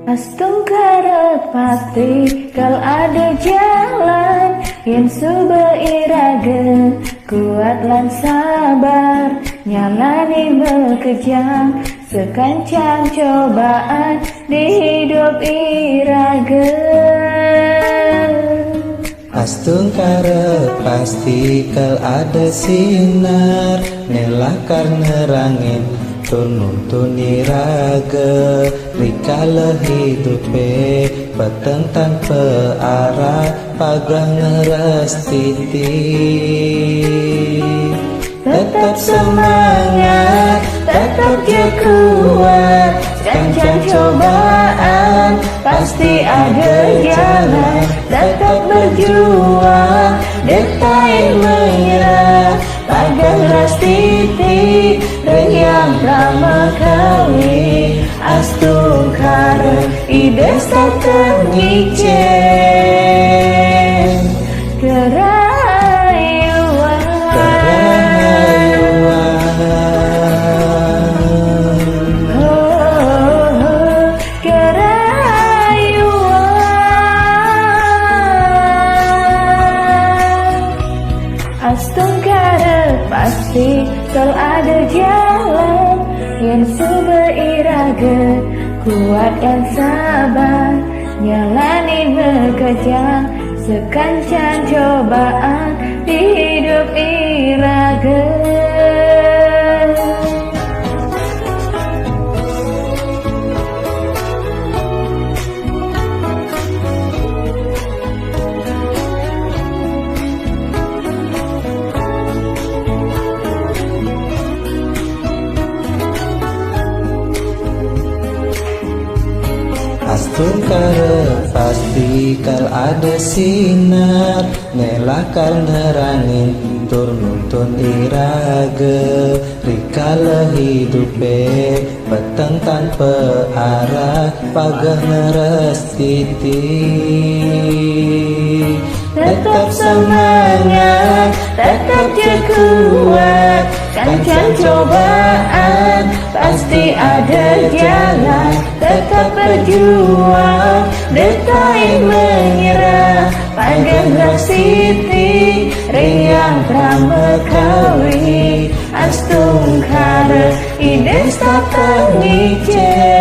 Astung karet pasti kal ada jalan yang subeirage kuat lan sabar nyalani bekejang sekancang cobaan di hidup irage. Astung karet pasti kal ada sinar nelakar nerangin tuntun iraga rikala hidupe petentang pearah pagah ngerastiti. Tetap semangat, tetap je kuat, kancang cobaan pasti ada jalan. Tetap berjuang, detai menyerah, pagah ngerastiti yang pramakawi. Astung karet ides tak ternyicen kerayuan Astung karet pasti kal ada jalan yang subeirage kuat dan sabar nyalani bekejang sekancang cobaan di hidup irage. Astung karet pasti kal ada sinar nelakar nerangin tur nuntun iraga rikala hidupe petentang pearah pagah ngerastiti. Tetap semangat, tetap je kuat, kancang cobaan pasti ada jalan. Tetap berjuang, detai menyerah, pagah ngerastiti riang pramekawi. Astung karet ides tak ternyicen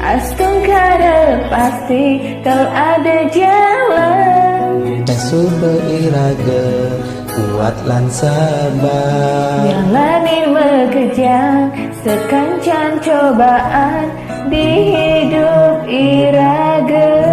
Astung karet pasti kal ada jalan dan subeirage kuat lan sabar nyalani bekejang sekancang cobaan di hidup irage.